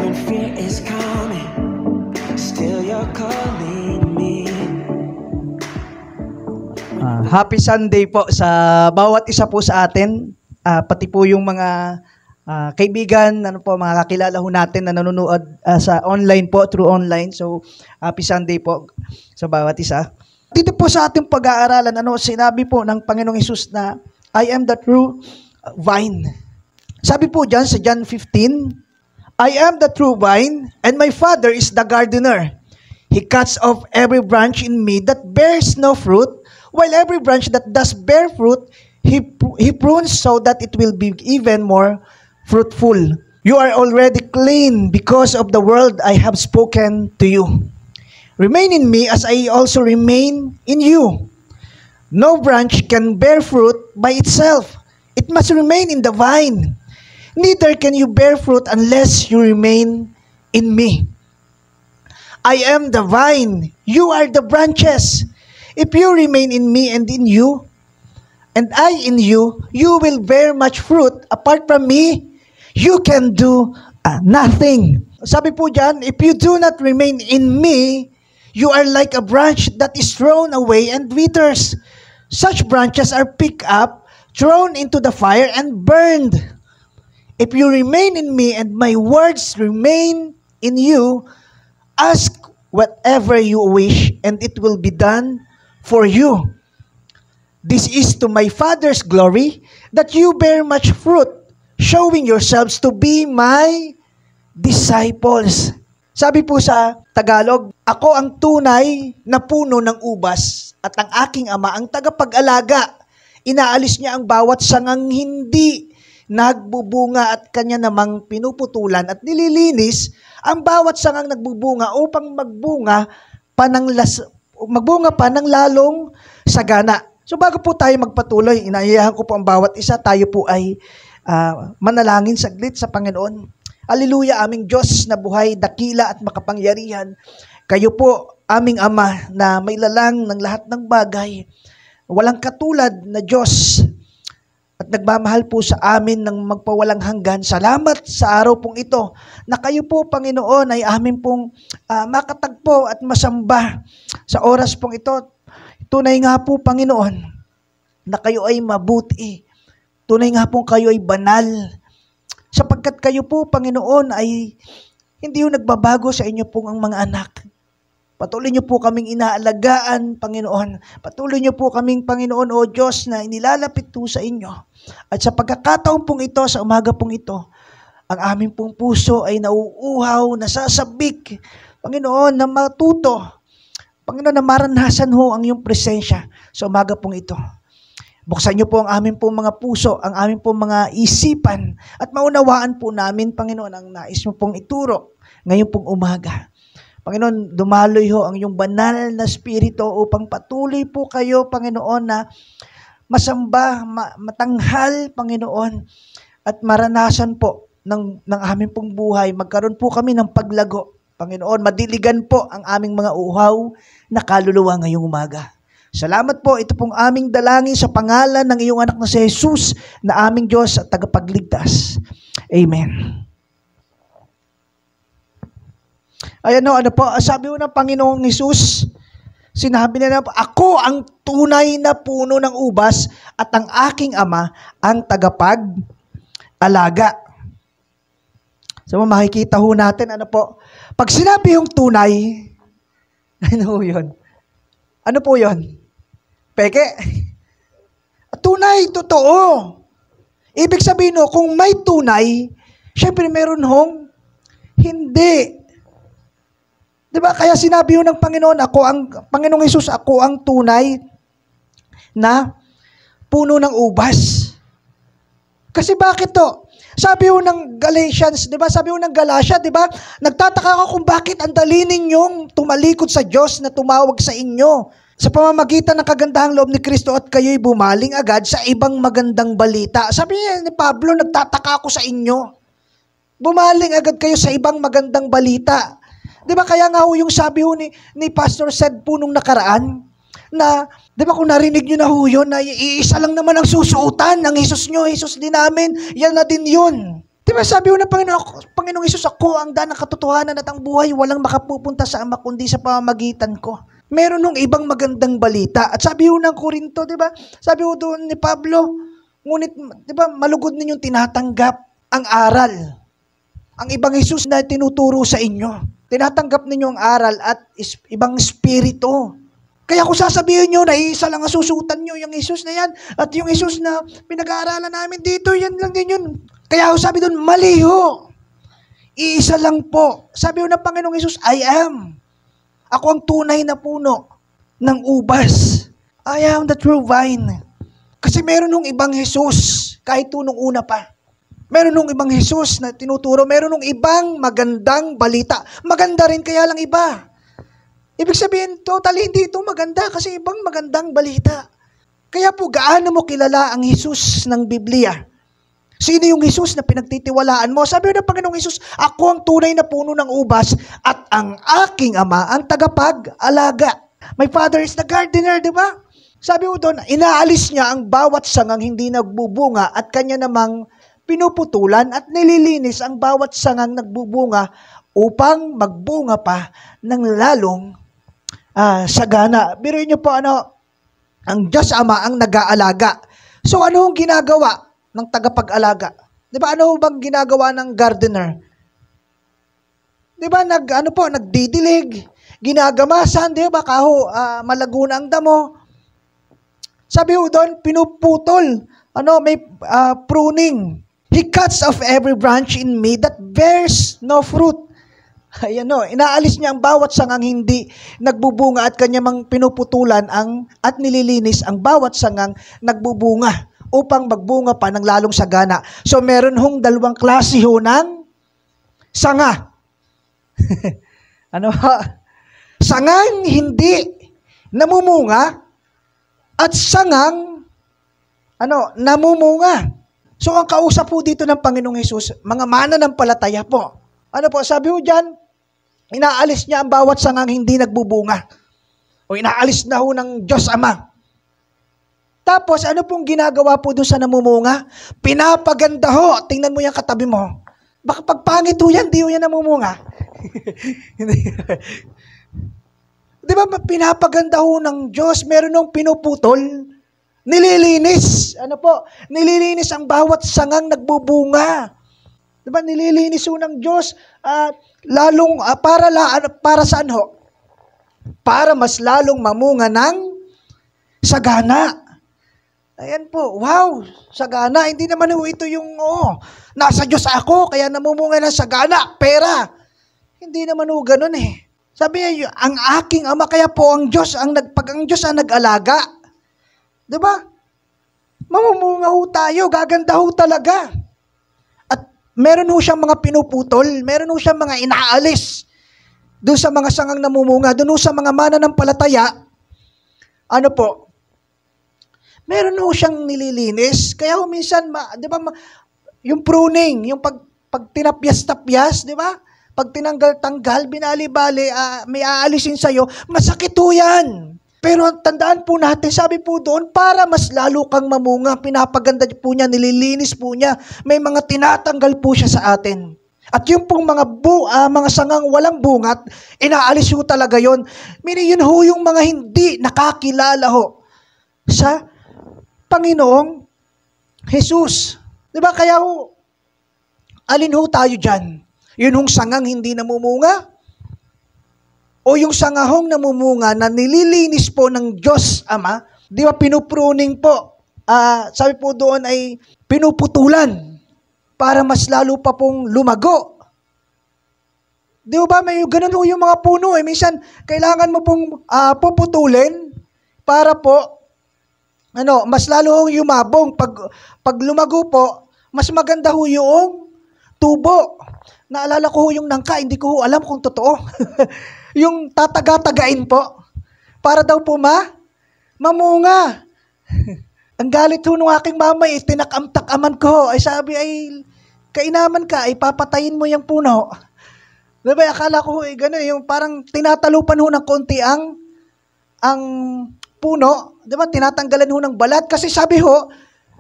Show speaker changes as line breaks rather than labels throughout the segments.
when fear is coming, still you're calling me.
Happy Sunday po sa bawat isa po sa atin, pati po yung mga kaibigan, mga kakilala ho natin na nanonood sa online po, through online. So, happy Sunday po sa bawat isa. Dito po sa ating pag-aaralan, sinabi po ng Panginoong Hesus na, I am the true vine. Sabi po dyan sa John 15, I am the true vine, and my Father is the gardener. He cuts off every branch in me that bears no fruit, while every branch that does bear fruit, He prunes so that it will be even more fruitful. You are already clean because of the word I have spoken to you. Remain in me as I also remain in you. No branch can bear fruit by itself. It must remain in the vine. Neither can you bear fruit unless you remain in me. I am the vine. You are the branches. If you remain in me and in you, and I in you, you will bear much fruit. Apart from me, you can do nothing. Sabi po dyan, if you do not remain in me, you are like a branch that is thrown away and withers. Such branches are picked up, thrown into the fire, and burned. If you remain in me and my words remain in you, ask whatever you wish, and it will be done for you. This is to my Father's glory, that you bear much fruit, showing yourselves to be my disciples. Sabi po sa Tagalog, ako ang tunay na puno ng ubas at ang aking Ama ang tagapag-alaga. Inaalis niya ang bawat sangang hindi nagbubunga at kanya namang pinuputulan at nililinis ang bawat sangang nagbubunga upang magbunga pa ng lalong sagana. So bago po tayo magpatuloy, inaayahan ko po ang bawat isa, tayo po ay manalangin saglit sa Panginoon. Hallelujah, aming Diyos na buhay, dakila at makapangyarihan. Kayo po, aming Ama, na may lalang ng lahat ng bagay. Walang katulad na Diyos at nagmamahal po sa amin ng magpawalang hanggan. Salamat sa araw pong ito na kayo po, Panginoon, ay amin pong makatagpo at masamba sa oras pong ito. Tunay nga po, Panginoon, na kayo ay mabuti. Tunay nga po kayo ay banal. Sapagkat kayo po, Panginoon, ay hindi yung nagbabago sa inyo pong ang mga anak. Patuloy niyo po kaming inaalagaan, Panginoon. Patuloy niyo po kaming, Panginoon, o Diyos, na inilalapit po sa inyo. At sa pagkakataon pong ito, sa umaga pong ito, ang aming pong puso ay nauuhaw, nasasabik, Panginoon, na matuto. Panginoon, na maranasan ho ang iyong presensya sa umaga pong ito. Buksan niyo po ang aming pong mga puso, ang aming pong mga isipan, at maunawaan po namin, Panginoon, ang nais mo pong ituro ngayon pong umaga. Panginoon, dumaloy ho ang iyong banal na spirito upang patuloy po kayo, Panginoon, na masamba, matanghal, Panginoon, at maranasan po ng aming pong buhay. Magkaroon po kami ng paglago, Panginoon. Madiligan po ang aming mga uhaw na kaluluwa ngayong umaga. Salamat po, ito pong aming dalangin sa pangalan ng iyong anak na si Jesus, na aming Diyos at tagapagligtas. Amen. Ayan o, sabi mo ng Panginoong Jesus, sinabi na ako ang tunay na puno ng ubas at ang aking Ama ang tagapag-alaga. So makikita ho natin, pag sinabi yung tunay, ano yun? Ano po yun? Peke? Tunay, totoo. Ibig sabihin kung may tunay, syempre meron hong hindi. Diba? Kaya sinabi ng Panginoon, Panginoong Hesus, ako ang tunay na puno ng ubas. Kasi bakit to? Sabi ng Galatians, diba? Sabi ng Galatia, diba? Nagtataka ako kung bakit ang dali ninyong tumalikod sa Diyos na tumawag sa inyo sa pamamagitan ng kagandahang loob ni Kristo at kayo'y bumaling agad sa ibang magandang balita. Sabi niya ni Pablo, nagtataka ako sa inyo. Bumaling agad kayo sa ibang magandang balita. Di ba kaya nga yung sabi ni Pastor said po nung nakaraan, na, di ba kung narinig nyo na yun, na iisa lang naman ang susuotan ng Jesus nyo, Jesus din namin, yan na din yun. Di ba sabi ho ng Panginoong Isus, ako ang daan ng katotohanan at ang buhay, walang makapupunta sa Ama kundi sa pamamagitan ko. Meron nung ibang magandang balita. At sabi ho ng Korinto, di ba? Sabi ho doon ni Pablo, ngunit, di ba, malugod ninyong tinatanggap ang aral. Ang ibang Isus na tinuturo sa inyo. Tinatanggap ninyo ang aral at ibang spirito. Kaya kung sasabihin nyo na isa lang ang susutan nyo, yung Isus na yan, at yung Isus na pinag-aaralan namin dito, yan lang din yun. Kaya sabi doon, mali ho. Iisa lang po. Sabi ho ng Panginoong Isus, I am. Ako ang tunay na puno ng ubas. I am the true vine. Kasi meron nung ibang Jesus, kahit nung una pa. Meron nung ibang Jesus na tinuturo, meron nung ibang magandang balita. Maganda rin, kaya lang iba. Ibig sabihin, totally hindi ito maganda kasi ibang magandang balita. Kaya po, gaano mo kilala ang Jesus ng Biblia? Sino yung Jesus na pinagtitiwalaan mo? Sabi ng Panginoong Jesus, ako ang tunay na puno ng ubas at ang aking Ama ang tagapag-alaga. My Father is the gardener, di ba? Sabi mo doon, inaalis niya ang bawat sangang hindi nagbubunga at kanya namang pinuputulan at nililinis ang bawat sangang nagbubunga upang magbunga pa ng lalong sagana. Biruin niyo po, ang Diyos Ama ang nag-aalaga. So ano ang ginagawa ng tagapag-alaga? Di ba, ano bang ginagawa ng gardener? Di ba, nagdidilig, ginagamasan, di ba, malago na ang damo. Sabi ho doon, pinuputol, may pruning. He cuts off every branch in me that bears no fruit. Ayan inaalis niya ang bawat sangang hindi nagbubunga at kanya mang pinuputulan at nililinis ang bawat sangang nagbubunga upang magbunga pa ng lalong sagana. So, meron hong dalawang klase ho ng sanga. Sangang hindi namumunga at sangang namumunga. So, ang kausap po dito ng Panginoong Hesus, mga mananampalataya po. Sabi ho dyan, inaalis niya ang bawat sangang hindi nagbubunga. O inaalis na ho ng Diyos Ama. Tapos, ano pong ginagawa po doon sa namumunga? Pinapaganda ho. Tingnan mo yung katabi mo. Baka pagpangit ho yan, di ho yan namumunga. Di ba, pinapaganda ho ng Diyos. Meron nung pinuputol. Nililinis. Nililinis ang bawat sangang nagbubunga. Di ba, nililinis ho ng Diyos. Lalong, para saan ho? Para mas lalong mamunga ng sagana. Ayan po, wow, sagana. Hindi naman ho ito yung, nasa Diyos ako, kaya namumunga ng sagana, pera. Hindi naman ho ganun eh. Sabi niya, ang aking Ama, kaya po ang Diyos, pag ang Diyos ang nag-alaga, diba? Mamumunga ho tayo, gaganda ho talaga. At meron ho siyang mga pinuputol, meron ho siyang mga inaalis doon sa mga sangang namumunga, doon ho sa mga mananampalataya, meron ho siyang nililinis. Kaya ho minsan, di ba, yung pruning, yung pag tinapyas-tapyas, di ba? Pag tinanggal-tanggal, binali-bali, may aalisin sa'yo, masakit ho yan. Pero tandaan po natin, sabi po doon, para mas lalo kang mamunga, pinapaganda po niya, nililinis po niya, may mga tinatanggal po siya sa atin. At yung pong mga sangang walang bungat, inaalis ho talaga yon. Meaning yun ho yung mga hindi nakakilala ho sa Panginoong Jesus. Diba? Kaya ho, alin ho tayo dyan? Yun hong sangang hindi namumunga? O yung sangahong namumunga na nililinis po ng Diyos Ama? Di ba pinupruning po? Sabi po doon ay pinuputulan para mas lalo pa pong lumago. Di ba? May ganun ho yung mga puno. Minsan, kailangan mo pong puputulin para po mas lalo yumabong. Pag lumago po, mas maganda ho yung tubo. Naalala ko ho yung nangka, hindi ko ho alam kung totoo. Yung tataga-tagain po, para daw po mamunga. Ang galit ho nung aking mama, tinakam-takaman ko. Ay sabi, kainaman ka, papatayin mo yung puno. Diba, akala ko gano'n, yung parang tinatalupan ho ng konti ang puno, di ba, tinatanggalan ho ng balat. Kasi sabi ho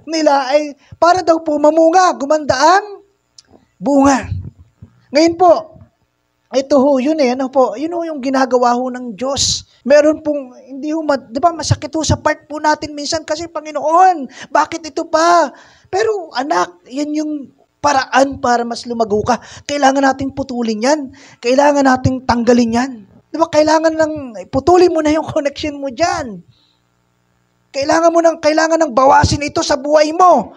nila ay para daw po mamunga, gumanda ang bunga. Ngayon po, ito ho, yun yun ho yung ginagawa ho ng Diyos. Meron pong, hindi ho, di ba, masakit ho sa part po natin minsan kasi, Panginoon, bakit ito pa? Pero anak, yan yung paraan para mas lumago ka. Kailangan nating putulin yan. Kailangan nating tanggalin yan. Di ba, putulin mo na yung connection mo dyan. Kailangan ng bawasin ito sa buhay mo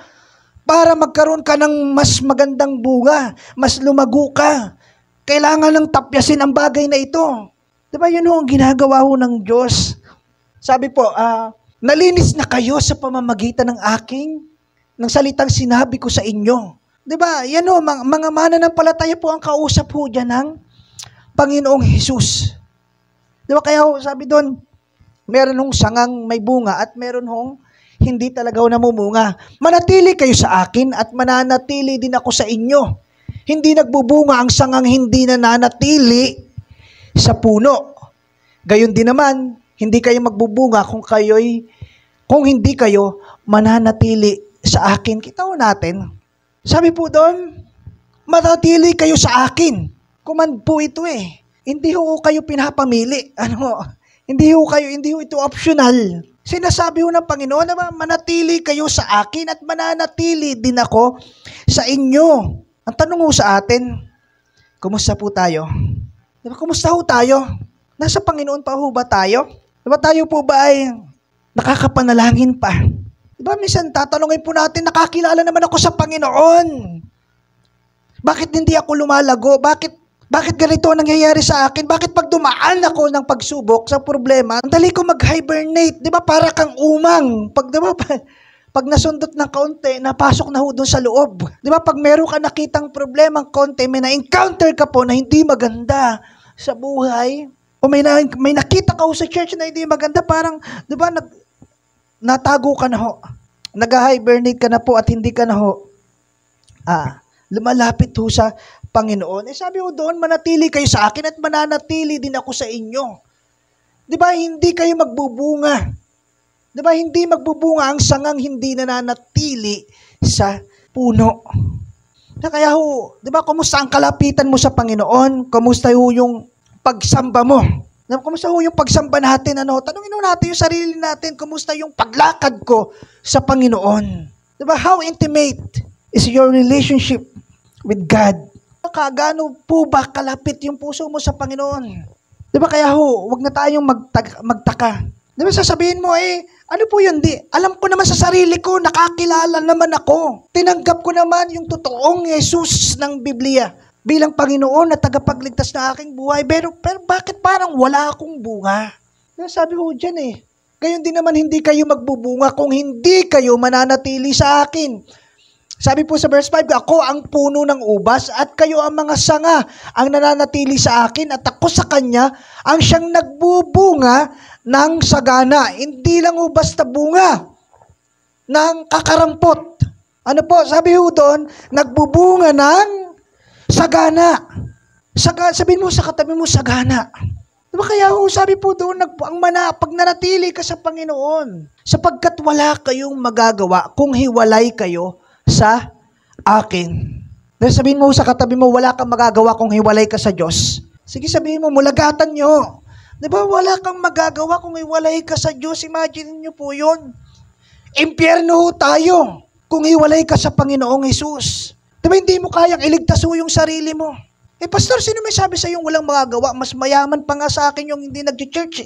para magkaroon ka ng mas magandang bunga, mas lumago ka. Kailangan ng tapyasin ang bagay na ito. Diba yun ho ang ginagawa ho ng Diyos. Sabi po, nalinis na kayo sa pamamagitan ng salitang sinabi ko sa inyo. Diba, yan ho, mga mananampalataya po ang kausap ho dyan ng Panginoong Hesus. Diba, kaya ho, sabi doon, meron hong sangang may bunga at meron hong hindi talaga ho namumunga. Manatili kayo sa akin at mananatili din ako sa inyo. Hindi nagbubunga ang sangang hindi nananatili sa puno. Gayon din naman, hindi kayo magbubunga kung hindi kayo mananatili sa akin. Kita ho natin. Sabi po doon, manatili kayo sa akin. Command po ito eh. Hindi ho kayo pinapamili. Hindi ho ito optional. Sinasabi ho ng Panginoon na manatili kayo sa akin at mananatili din ako sa inyo. Ang tanong ho sa atin, kumusta po tayo? Diba, kumusta ho tayo? Nasa Panginoon pa ho ba tayo? Diba tayo po ba ay nakakapanalangin pa? Diba minsan tatanungin po natin, nakakilala naman ako sa Panginoon. Bakit hindi ako lumalago? Bakit ganito ang nangyayari sa akin? Bakit pag dumaan ako ng pagsubok sa problema, ang dali ko mag-hibernate? Diba para kang umang? Pag nasundot ng kaunti, napasok na ho doon sa loob. Di ba? Pag meron ka nakitang problemang konti, may na-encounter ka po na hindi maganda sa buhay, o may nakita ka ho sa church na hindi maganda, parang, di ba, natago ka na ho. Nag-hibernate ka na po at hindi ka na ho lumalapit ho sa Panginoon. Sabi ho doon, manatili kayo sa akin at mananatili din ako sa inyo. Di ba? Hindi kayo magbubunga. Diba, hindi magbubunga ang sangang hindi nananatili sa puno. Kaya ho, diba, kumusta ang kalapitan mo sa Panginoon? Kumusta ho yung pagsamba mo? Diba, kumusta ho yung pagsamba natin? Tanungin ho natin yung sarili natin, kumusta yung paglakad ko sa Panginoon? Diba, how intimate is your relationship with God? Gaano po ba kalapit yung puso mo sa Panginoon? Diba, kaya ho, wag na tayong magtaka. Diba, sasabihin mo, ano po yun? Alam ko naman sa sarili ko, nakakilala naman ako. Tinanggap ko naman yung totoong Jesus ng Biblia bilang Panginoon at tagapagligtas na aking buhay. Pero bakit parang wala akong bunga? Sabi ko dyan gayon din naman hindi kayo magbubunga kung hindi kayo mananatili sa akin. Sabi po sa verse 5, ako ang puno ng ubas at kayo ang mga sanga ang nananatili sa akin at ako sa kanya ang siyang nagbubunga ng sagana. Hindi lang ho basta bunga ng kakarampot. Ano po? Sabi ho doon, nagbubunga ng sagana. Sabihin mo sa katabi mo, sagana. Diba kaya ho, sabi po doon, pag nanatili ka sa Panginoon, sapagkat wala kayong magagawa kung hiwalay kayo sa akin. Dahil sabihin mo sa katabi mo, wala kang magagawa kung hiwalay ka sa Diyos. Sige, sabihin mo, mulagatan nyo. Diba, wala kang magagawa kung hiwalay ka sa Diyos. Imagine nyo po yun. Impyerno ho tayo kung hiwalay ka sa Panginoong Hesus. Diba, hindi mo kayang iligtas ho yung sarili mo. Pastor, sino may sabi sa yung walang magagawa? Mas mayaman pa nga sa akin yung hindi nag-church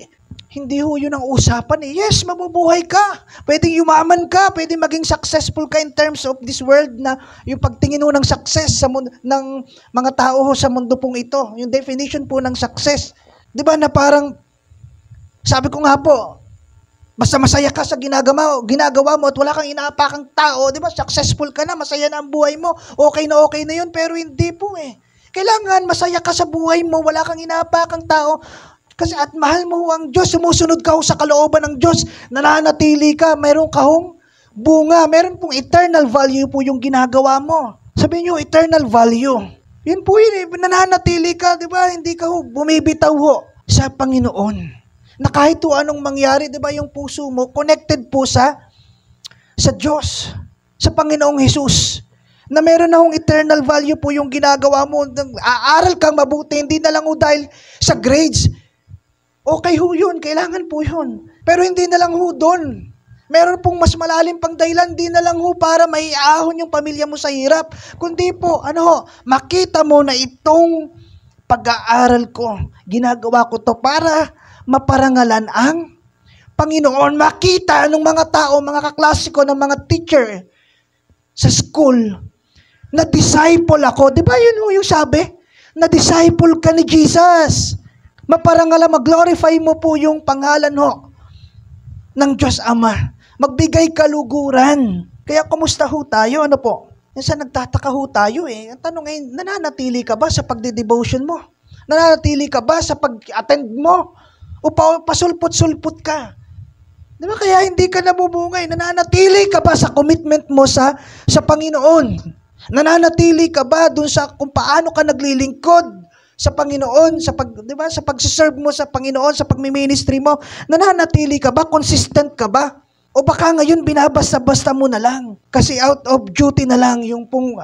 Hindi ho yun ang usapan Yes, mabubuhay ka. Pwedeng yumaman ka, pwedeng maging successful ka in terms of this world na yung pagtingin ho ng success sa ng mga tao ho sa mundo pong ito. Yung definition po ng success. Di ba na parang, sabi ko nga po, basta masaya ka sa ginagawa mo at wala kang inaapakang tao, di ba? Successful ka na, masaya na ang buhay mo, okay na yun, pero hindi po Kailangan masaya ka sa buhay mo, wala kang inaapakang tao, kasi at mahal mo ang Diyos, sumusunod ka sa kalooban ng Diyos, nananatili ka, meron ka hong bunga, meron pong eternal value po yung ginagawa mo. Sabihin nyo, eternal value. Yun po yun nananatili ka, di ba? Hindi ka bumibitaw sa Panginoon. Na kahit anong mangyari, di ba, yung puso mo, connected po sa Diyos, sa Panginoong Hesus. na meron na hong eternal value po yung ginagawa mo. Aaral kang mabuti, hindi na lang ho dahil sa grades. Okay ho yun, kailangan po yun. Pero hindi na lang ho doon. Meron pong mas malalim pang dahilan, hindi na lang ho para maiahon yung pamilya mo sa hirap. Kundi po, makita mo na itong pag-aaral ko, ginagawa ko to para maparangalan ang Panginoon. Makita ng mga tao, mga kaklase ko, ng mga teacher sa school, na disciple ako. Di ba yun ho yung sabi? Na disciple ka ni Jesus. Maparangalan, mag-glorify mo po yung pangalan ho ng Diyos Ama. Magbigay kaluguran. Kaya kumusta ho tayo? Ano po? Minsan nagtataka ho tayo eh. Ang tanong ngayon, nananatili ka ba sa pagde-devotion mo? Nananatili ka ba sa pag-attend mo? O pasulpot-sulpot ka? Di ba kaya hindi ka nabubungay? Nananatili ka ba sa commitment mo sa Panginoon? Nananatili ka ba dun sa kung paano ka naglilingkod sa Panginoon, di ba, sa pagsiserve mo sa Panginoon, sa pagmi-ministry mo? Nananatili ka ba? Consistent ka ba? O baka ngayon binabasta-basta mo na lang kasi out of duty na lang yung pong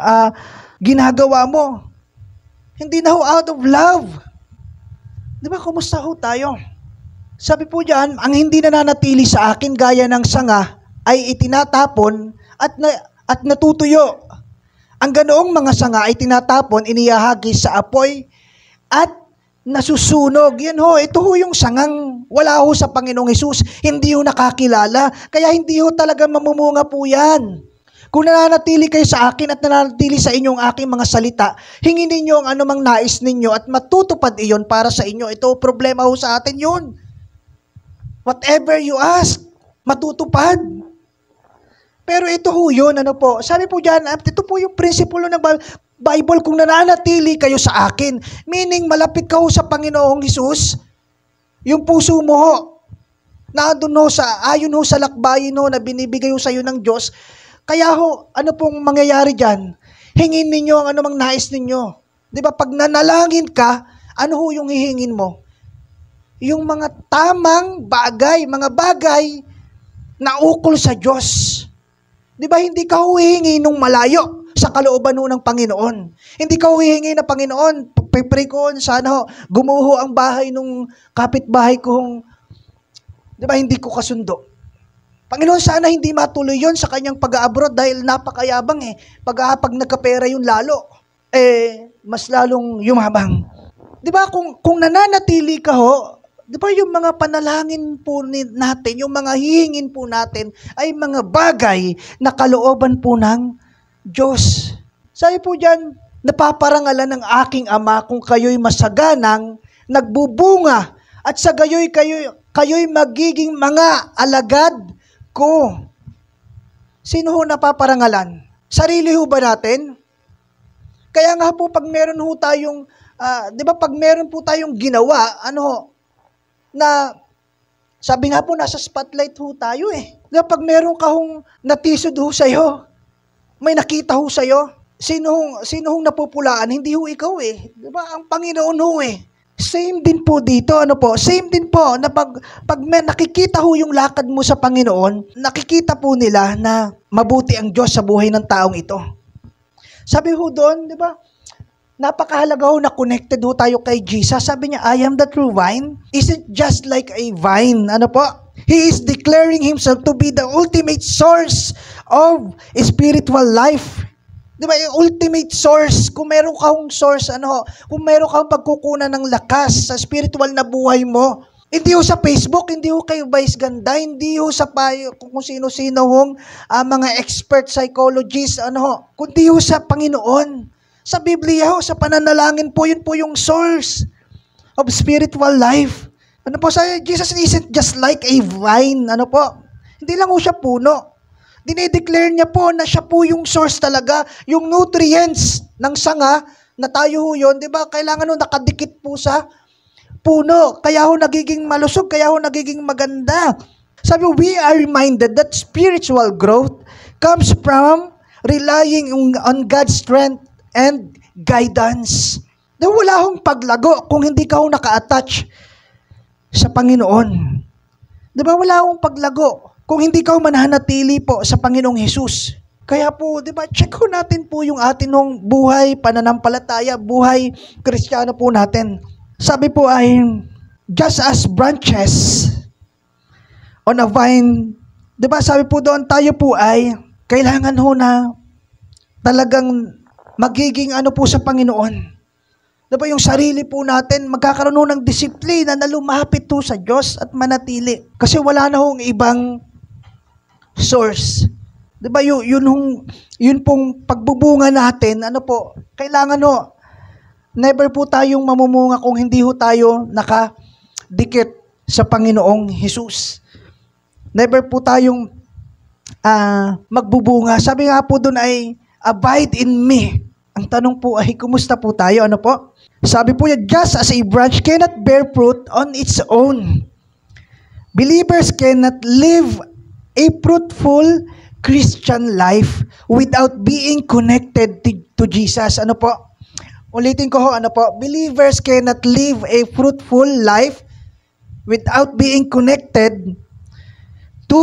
ginagawa mo. Hindi na ho out of love. Di ba, kumusta ho tayo? Sabi po diyan, ang hindi nananatili sa akin gaya ng sanga ay itinatapon at natutuyo. Ang ganoong mga sanga ay tinatapon, inihahagis sa apoy at nasusunog. Yan ho, ito ho yung sangang wala ho sa Panginoong Hesus. Hindi ho nakakilala. Kaya hindi ho talaga mamumunga po yan. Kung nananatili kayo sa akin at nananatili sa inyong aking mga salita, hingin ninyo ang anumang nais ninyo at matutupad iyon para sa inyo. Ito problema ho sa atin yun. Whatever you ask, matutupad. Pero ito ho yun, sabi po dyan, ito po yung prinsipyo ng Bible, kung nananatili kayo sa akin, meaning malapit ka ho sa Panginoong Hesus, yung puso mo ho, ayon ho sa lakbayin ho na binibigay ho sa iyo ng Diyos, kaya ho, ano pong mangyayari dyan? Hingin ninyo ang anumang nais ninyo. Di ba, pag nanalangin ka, ano ho yung hihingin mo? Yung mga tamang bagay, mga bagay na ukol sa Diyos. Di ba, hindi ka huwihingi nung malayo sa kalooban ng Panginoon. Hindi ka huwihingi na, Panginoon, pray ko, sana gumuho ang bahay nung kapitbahay kong, di ba, hindi ko kasundo. Panginoon, sana hindi matuloy yon sa kanyang pag-abroad dahil napakayabang eh. Pag nagkapera yun lalo, mas lalong yumabang. Di ba, kung nananatili ka ho, di ba yung mga panalangin po natin, yung mga hihingin po natin, ay mga bagay na kalooban po ng Diyos. Sabi po dyan, napaparangalan ng aking Ama kung kayo'y masaganang nagbubunga at sa gayo'y kayo'y magiging mga alagad ko. Sino ho napaparangalan? Sarili ho ba natin? Kaya nga po pag meron ho tayong, di ba pag meron po tayong ginawa, na sabi nga po nasa spotlight ho tayo eh. Di ba pag meron ka hong natisod ho sa'yo, may nakita ho sa'yo, sino hong napupulaan? Hindi ho ikaw eh. Di ba? Ang Panginoon ho eh. Same din po dito, Same din po na pag nakikita ho yung lakad mo sa Panginoon, nakikita po nila na mabuti ang Diyos sa buhay ng taong ito. Sabi ho doon, di ba? Napakahalaga ho na connected ho tayo kay Jesus. Sabi niya, I am the true vine. Isn't just like a vine. He is declaring himself to be the ultimate source of spiritual life. Di ba, yung ultimate source, kung meron kang source, kung meron kang pagkukunan ng lakas sa spiritual na buhay mo, hindi ho sa Facebook, hindi ho kay Vice Ganda, hindi ho sa kung sino-sino hong mga expert psychologists, kundi ho sa Panginoon. Sa Biblia ho, sa pananalangin po, yun po yung source of spiritual life. Jesus isn't just like a vine, Hindi lang ho siya puno. Dinedeclare niya po na siya po yung source talaga, yung nutrients ng sanga, na tayo ho yun, di ba? Kailangan ho nakadikit po sa puno. Kaya ho nagiging malusog, kaya ho nagiging maganda. Sabi, we are reminded that spiritual growth comes from relying on God's strength and guidance. Wala hong paglago kung hindi ka ho naka-attach sa Panginoon. Di ba? Wala hong paglago kung hindi ka mananatili po sa Panginoong Hesus. Kaya po, di ba, check ho natin po yung atin nung buhay, pananampalataya, buhay Kristiyano po natin. Sabi po ay, just as branches on a vine, di ba, sabi po doon, tayo po ay, kailangan ho na talagang magiging ano po sa Panginoon. Diba yung sarili po natin, magkakaroon ng disiplina na lumapit po sa Diyos at manatili. Kasi wala na hong ibang source. Diba yun pong pagbubunga natin, ano po, kailangan ho, never po tayong mamumunga kung hindi ho tayo nakadikit sa Panginoong Hesus. Never po tayong magbubunga. Sabi nga po doon ay, abide in me. Ang tanong po ay, kumusta po tayo? Ano po? Sabi po niya, just as a branch cannot bear fruit on its own, believers cannot live a fruitful Christian life without being connected to Jesus. Ano po? Ulitin ko ho, ano po? Believers cannot live a fruitful life without being connected to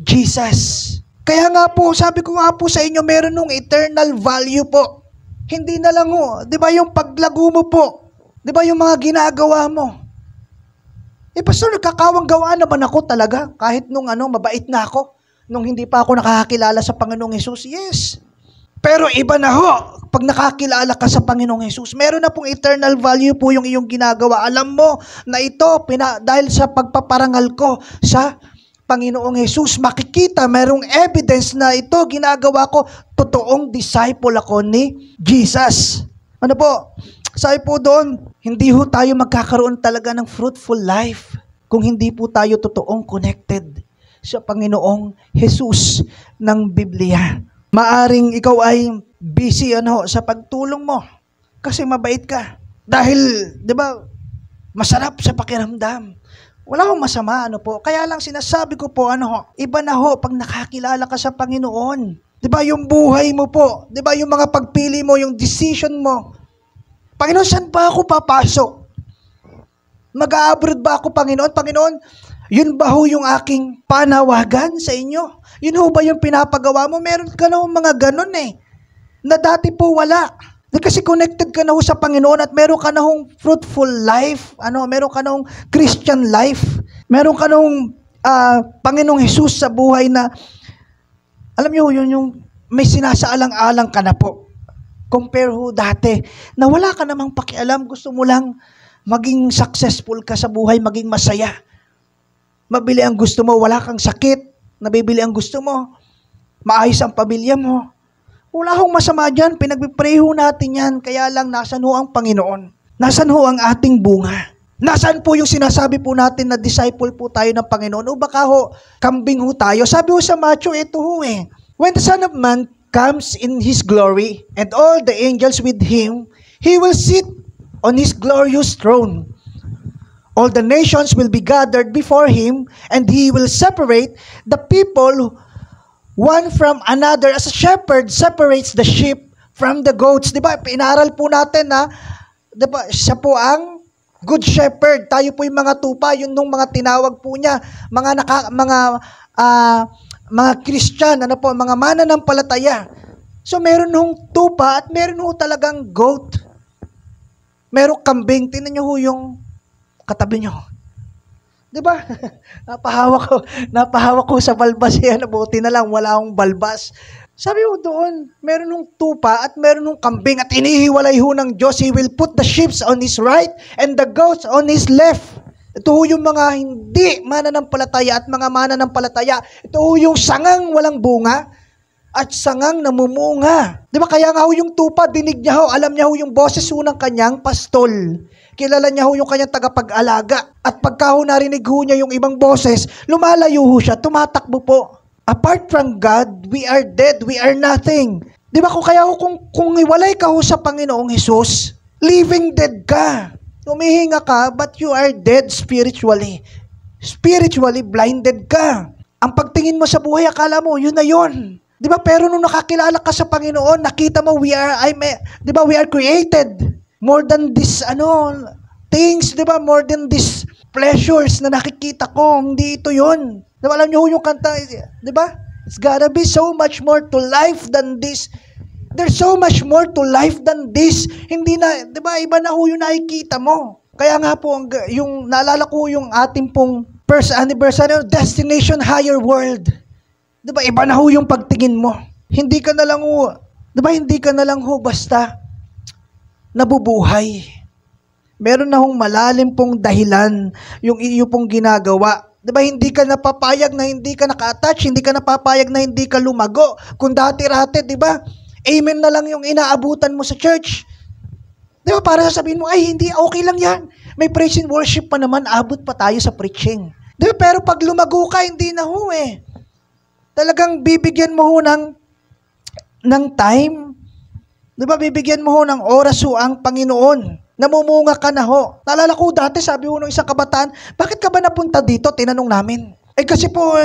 Jesus. Kaya nga po, sabi ko nga po sa inyo, meron nung eternal value po. Hindi na lang ho, di ba yung paglago mo po? Di ba yung mga ginagawa mo? Pastor, nagkakawang gawa naman ako talaga, kahit nung mabait na ako, nung hindi pa ako nakakakilala sa Panginoong Hesus. Yes. Pero iba na ho, pag nakakilala ka sa Panginoong Hesus, meron na pong eternal value po yung iyong ginagawa. Alam mo na ito, dahil sa pagpaparangal ko sa Panginoong Hesus, makikita, merong evidence na ito, ginagawa ko, totoong disciple ako ni Jesus. Ano po? Sabi po doon, hindi ho tayo magkakaroon talaga ng fruitful life kung hindi po tayo totoong connected sa Panginoong Hesus ng Biblia. Maaring ikaw ay busy sa pagtulong mo kasi mabait ka. Dahil, di ba, masarap sa pakiramdam. Wala akong masama, Kaya lang sinasabi ko po, iba na ho pag nakakilala ka sa Panginoon. Di ba, yung buhay mo po, di ba, yung mga pagpili mo, yung decision mo. Panginoon, saan ba ako papasok? Mag-a-abroad ba ako, Panginoon? Panginoon, yun ba ho yung aking panawagan sa inyo? Yun ho ba yung pinapagawa mo? Meron ka na ho mga ganun na dati po wala. Kasi connected ka na ho sa Panginoon at meron ka na hong fruitful life, meron ka na hong Christian life, meron ka na hong Panginoong Hesus sa buhay na, alam nyo, yun yung may sinasaalang-alang ka na po. Compare ho dati, na wala ka namang pakialam, gusto mo lang maging successful ka sa buhay, maging masaya. Mabili ang gusto mo, wala kang sakit, nabibili ang gusto mo, maayos ang pamilya mo. Wala hong masama dyan, pinagpipray ho natin yan, kaya lang nasan ho ang Panginoon? Nasan ho ang ating bunga? Nasaan po yung sinasabi po natin na disciple po tayo ng Panginoon? O baka ho, kambing ho tayo? Sabi ho sa Matthew, ito ho when the Son of Man comes in His glory, and all the angels with Him, He will sit on His glorious throne. All the nations will be gathered before Him, and He will separate the people one from another as a shepherd separates the sheep from the goats. Diba? Inaral po natin na, diba, siya po ang good shepherd. Tayo po yung mga tupa, yun nung mga tinawag po niya, mga Christian, mga mananampalataya. So meron hong tupa at meron ho talagang goat. Merong kambing. Tingnan niyo ho yung katabi niyo. Diba? Napahawak ko sa balbas yan. Buti na lang, wala akong balbas. Sabi ko doon, meron nung tupa at meron nung kambing at inihiwalay ho ng Diyos. He will put the sheep on His right and the goats on His left. Ito ho yung mga hindi mananampalataya at mga mananampalataya. Ito ho yung sangang walang bunga at sangang namumunga. Diba? Kaya nga ho yung tupa, dinig niya ho, alam niya ho yung boses ho ng kanyang pastol. Kilala niya ho yung kanyang tagapag-alaga. At pagka ho narinig ho niya yung ibang boses, lumalayo ho siya, tumatakbo po. Apart from God, we are dead, we are nothing. Di ba kaya ho kung iwalay ka ho sa Panginoong Hesus, living dead ka. Humihinga ka, but you are dead spiritually. Spiritually blinded ka. Ang pagtingin mo sa buhay, akala mo, yun na yun. Di ba? Pero nung nakakilala ka sa Panginoon, nakita mo, we are created. More than this, things, di ba? More than these pleasures na nakikita ko. Hindi ito yun. Di ba? Alam niyo yung kanta, di ba? It's gotta be so much more to life than this. There's so much more to life than this. Hindi na, di ba, iba na ho yung nakikita mo. Kaya nga po, yung naalala ko yung ating pong first anniversary, Destination Higher World. Di ba, iba na ho yung pagtingin mo. Hindi ka na lang ho, di ba, hindi ka na lang ho basta nabubuhay. Meron na hong malalim pong dahilan yung iyo pong ginagawa. Diba, hindi ka napapayag na hindi ka naka-attach, hindi ka napapayag na hindi ka lumago. Kung dati-rate, diba, amen na lang yung inaabutan mo sa church. Diba, para sasabihin mo, ay, hindi, okay lang yan. May praise and worship pa naman, abot pa tayo sa preaching. Diba, pero pag lumago ka, hindi na ho eh. Talagang bibigyan mo ho ng time. Diba, bibigyan mo ho ng oras ho ang Panginoon. Namumunga ka na ho. Naalala ko dati, sabi ho ng isang kabataan, bakit ka ba napunta dito? Tinanong namin. Kasi po,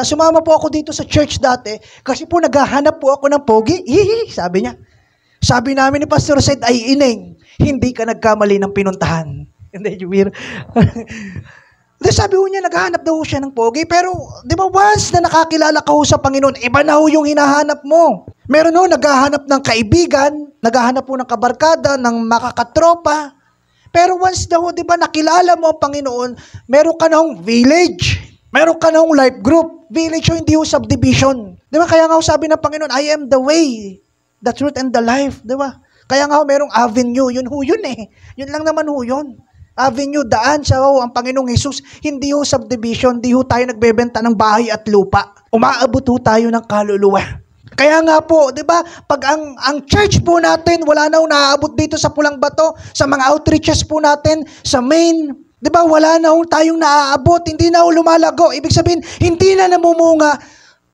sumama po ako dito sa church dati, kasi po naghahanap po ako ng pogi. Hihi, sabi niya. Sabi namin ni Pastor Said, ay ineng, hindi ka nagkamali ng pinuntahan. Hindi, Jumir. Sabi ho niya, naghahanap daw siya ng pogi, pero di ba once na nakakilala ka ho sa Panginoon, iba na ho yung hinahanap mo. Meron ho, naghahanap ng kaibigan, naghahanap po ng kabarkada, ng makakatropa. Pero once na ho, di ba, nakilala mo ang Panginoon, meron ka na hong village, meron ka na hong life group. Village ho, hindi ho subdivision. Di ba, kaya nga ho sabi ng Panginoon, I am the way, the truth, and the life. Di ba? Kaya nga ho, merong avenue, yun ho yun eh. Yun lang naman ho yun. Avenue, daan siya ho, ang Panginoong Jesus, hindi ho subdivision, hindi ho tayo nagbebenta ng bahay at lupa. Umaabot ho tayo ng kaluluwa. Kaya nga po, 'di ba? Pag ang church po natin wala na naaabot dito sa Pulang Bato, sa mga outreaches po natin, sa main, 'di ba? Wala na tayong naaabot, hindi na lumalago. Ibig sabihin, hindi na namumunga.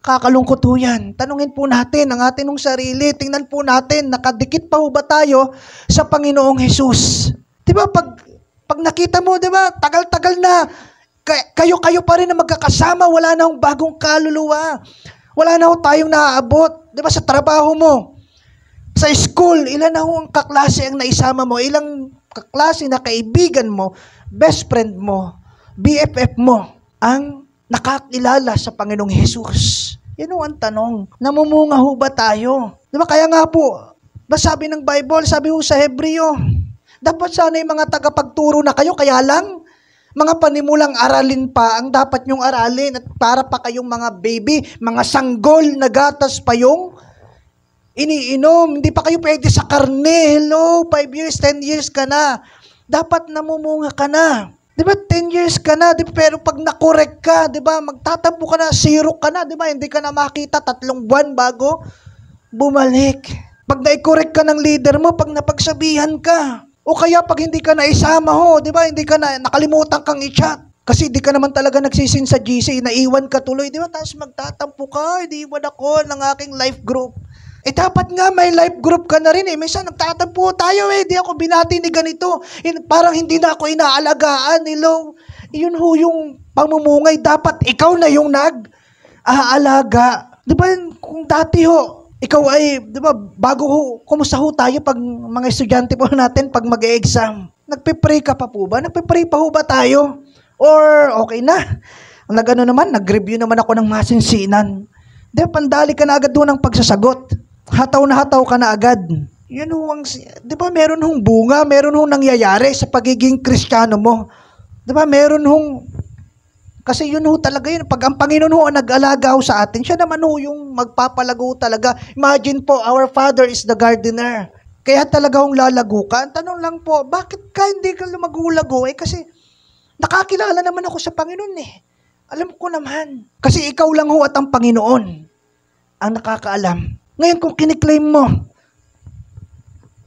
Kakalungkot ho 'yan. Tanungin po natin ang ating sarili, tingnan po natin, nakadikit pa ho ba tayo sa Panginoong Jesus? 'Di ba? Pag nakita mo, 'di ba? Tagal-tagal na kayo pa rin na magkakasama, wala na hong bagong kaluluwa. Wala na ho tayong naaabot. Di ba sa trabaho mo? Sa school, ilan na ho ang kaklase ang naisama mo? Ilang kaklase na kaibigan mo, best friend mo, BFF mo, ang nakakilala sa Panginoong Jesus? Yan ho ang tanong. Namumunga ho ba tayo? Di ba kaya nga po, ba sabi ng Bible, sabi ho sa Hebreo, dapat sana yung mga tagapagturo na kayo, kaya lang, mga panimulang aralin pa ang dapat nyong aralin at para pa kayong mga baby, mga sanggol na gatas pa yung iniinom. Hindi pa kayo pwede sa karne. Hello, 5 years, 10 years ka na. Dapat namumunga ka na. Di ba, 10 years ka na, di ba? Pero pag nakorek ka, di ba, magtatampo ka na, zero ka na, di ba? Hindi ka na makita 3 buwan bago bumalik. Pag na-correct ka ng leader mo, pag napagsabihan ka, o kaya pag hindi ka naisama ho, di ba, hindi ka na, nakalimutan kang i-chat. Kasi di ka naman talaga nagsisin sa GC, naiwan ka tuloy, di ba? Tapos magtatampo ka, di iwan ako ng aking life group. Dapat nga may life group ka na rin eh. Minsan nagtatampo tayo eh, di ako binati ni ganito. Parang hindi na ako inaalagaan, hello. Yun ho yung pamumungay, dapat ikaw na yung nag-aalaga. Di ba, kung dati ho, ikaw ay, di ba, bago ho, kumusta ho tayo pag mga estudyante po natin pag mag-e-exam? Nagpe-pray ka pa po ba? Nagpe-pray pa ho ba tayo? Or okay na? Nag-ano naman, nag-review naman ako ng masinsinan. Di ba, pandali ka na agad doon ng pagsasagot. Hataw na hataw ka na agad. Yun ho ang, di ba, meron hong bunga, meron hong nangyayari sa pagiging Kristiyano mo. Di ba, meron hong, kasi yun ho talaga yun. Pag ang Panginoon ho ang nag-alaga ho sa atin, siya naman ho yung magpapalago talaga. Imagine po, our Father is the gardener. Kaya talaga hong lalago ka. Ang tanong lang po, bakit ka hindi ka lumagulago? Kasi nakakilala naman ako sa Panginoon eh. Alam ko naman. Kasi ikaw lang ho at ang Panginoon ang nakakaalam. Ngayon kung kiniklaim mo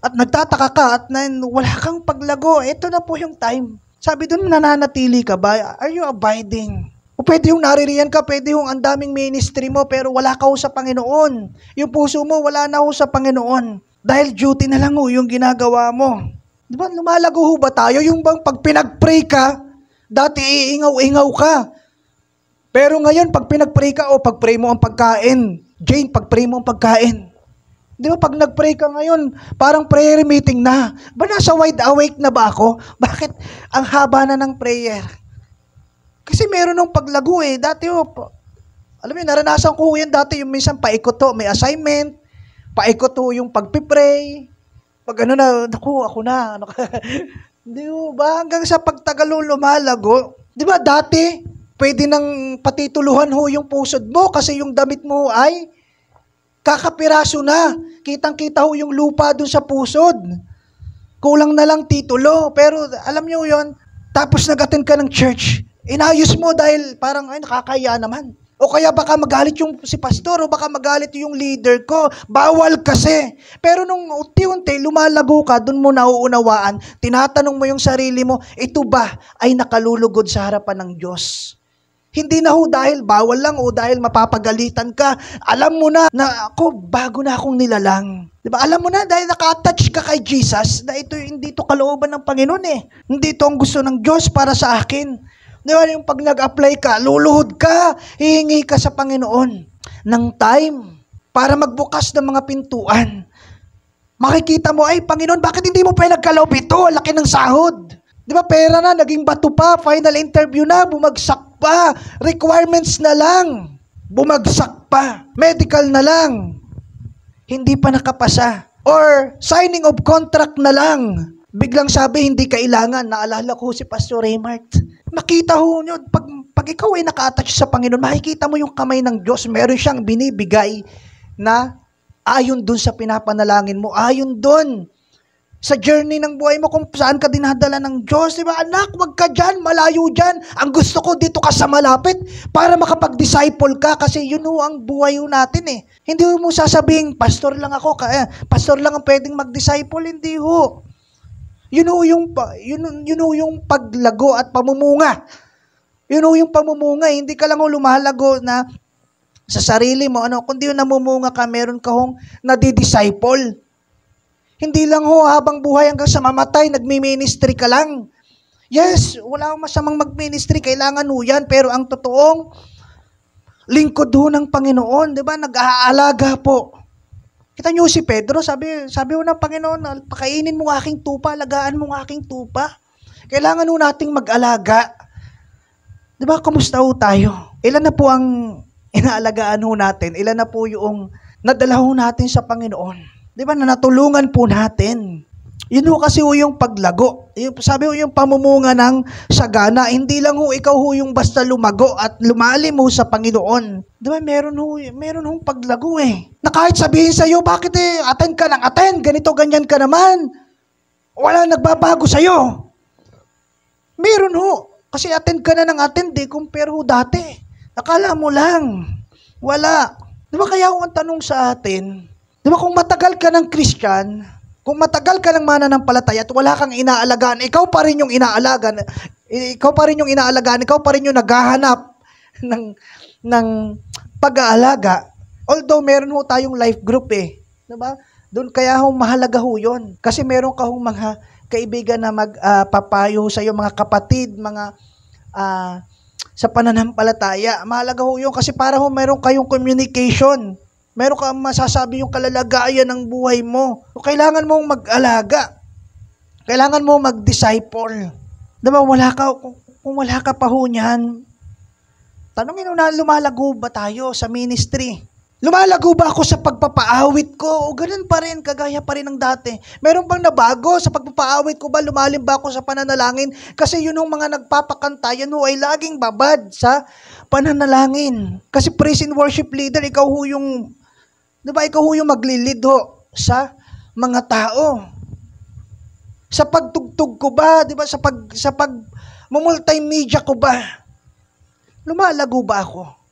at nagtataka ka at wala kang paglago, ito na po yung time. Sabi doon, nananatili ka ba? Are you abiding? O pwede yung naririyan ka, pwede yung ang daming ministry mo, pero wala ka ho sa Panginoon. Yung puso mo, wala na ho sa Panginoon. Dahil duty na lang ho yung ginagawa mo. Di ba, lumalago ho ba tayo? Yung bang pag pinag-pray ka, dati iingaw-ingaw ka. Pero ngayon, pag pinag-pray ka, pag-pray mo ang pagkain. Jane, pag-pray mo ang pagkain. Di ba, pag nag-pray ka ngayon, parang prayer meeting na. Ba, nasa wide awake na ba ako? Bakit ang haba na ng prayer? Kasi meron ng paglago eh. Dati Alam mo, naranasan ko yan dati, yung minsan paikot to, may assignment, paikot to yung pagpipray, pag ano na, naku, ako na, ano ka, di ba, hanggang sa pagtagal lumalago, di ba dati, pwede nang patituluhan ho yung pusod mo kasi yung damit mo ay kakapiraso na. Kitang-kita ho yung lupa dun sa pusod. Kulang na lang titulo. Pero alam nyo yon, tapos nag-attend ka ng church, inayos mo dahil parang, ay, nakakaya naman. O kaya baka magalit yung si pastor o baka magalit yung leader ko. Bawal kasi. Pero nung unti-unti lumalago ka, dun mo nauunawaan, tinatanong mo yung sarili mo, ito ba ay nakalulugod sa harapan ng Diyos? Hindi na ho dahil bawal lang o dahil mapapagalitan ka. Alam mo na ako, bago na akong nilalang. Diba? Alam mo na dahil naka-attach ka kay Jesus na ito, hindi ito kalooban ng Panginoon eh. Hindi ito ang gusto ng Diyos para sa akin. Diba, yung pag nag-apply ka, luluhod ka, hihingi ka sa Panginoon ng time para magbukas ng mga pintuan. Makikita mo, ay Panginoon, bakit hindi mo pa nagkaloob ito? Laki ng sahod. Diba, pera na, naging bato pa, final interview na, bumagsak pa, requirements na lang, bumagsak pa, medical na lang, hindi pa nakapasa, or signing of contract na lang, biglang sabi hindi kailangan. Naalala ko si Pastor Raymart. Makita ho nyo, pag ikaw ay naka-attach sa Panginoon, makikita mo yung kamay ng Diyos. Meron siyang binibigay na ayon dun sa pinapanalangin mo, ayon dun sa journey ng buhay mo kung saan ka dinadala ng Diyos. Diba, anak, wag ka dyan, malayo dyan. Ang gusto ko dito ka sa malapit para makapag-disciple ka kasi yun ho ang buhay ho natin eh. Hindi mo sasabihin, pastor lang ako, pastor lang ang pwedeng mag-disciple. Hindi ho. Yun ho yung paglago at pamumunga. Yun ho yung pamumunga. Hindi ka lang ho lumalago na sa sarili mo, kundi yung namumunga ka, meron ka hong nadidisciple. Hindi lang ho habang buhay hanggang sa mamatay, nagmi-ministry ka lang. Yes, wala akong masamang mag-ministry, kailangan ho yan, pero ang totoong lingkod ho ng Panginoon, di ba? Nag-aalaga po. Kita niyo si Pedro, sabi ho ng Panginoon, pakainin mo aking tupa, alagaan mo aking tupa. Kailangan ho nating mag-alaga. Di ba, kamusta ho tayo? Ilan na po ang inaalagaan ho natin? Ilan na po yung nadala ho natin sa Panginoon? Di ba, na natulungan po natin? Yun ho kasi ho yung paglago. Sabi ho yung pamumunga ng sagana. Hindi lang ho ikaw ho yung basta lumago at lumalim ho sa Panginoon. Di ba, meron hong paglago eh. Na kahit sabihin sa'yo, bakit attend ka ng attend? Ganito, ganyan ka naman. Wala nagbabago sa'yo. Meron ho. Kasi attend ka na ng attend compare ho dati. Akala mo lang. Wala. Di ba kaya ho ang tanong sa atin, di ba kung matagal ka ng Christian, kung matagal ka ng mananampalataya at wala kang inaalagaan, ikaw pa rin yung inaalagaan, ikaw pa rin yung naghahanap ng pag-aalaga. Although meron ho tayong life group eh. Diba? Doon kaya ho mahalaga ho yun. Kasi meron ka hong mga kaibigan na magpapayo sa iyo, mga kapatid, mga sa pananampalataya. Mahalaga ho yun kasi para ho meron kayong communication. Meron kang masasabi yung kalalagayan ng buhay mo. So, kailangan mong mag-alaga. Kailangan mo mag-disciple. Diba, kung wala ka pa ho niyan, tanongin mo na, lumalago ba tayo sa ministry? Lumalago ba ako sa pagpapaawit ko? O ganun pa rin, kagaya pa rin ng dati. Meron bang nabago sa pagpapaawit ko ba? Lumalim ba ako sa pananalangin? Kasi yun yung mga nagpapakanta, yun ho ay laging babad sa pananalangin. Kasi praise and worship leader, ikaw ho yung, diba, ikaw ho yung maglilid ho sa mga tao. Sa pagtugtog ko ba, diba, sa pag multimedia ko ba? Lumalago ba ako?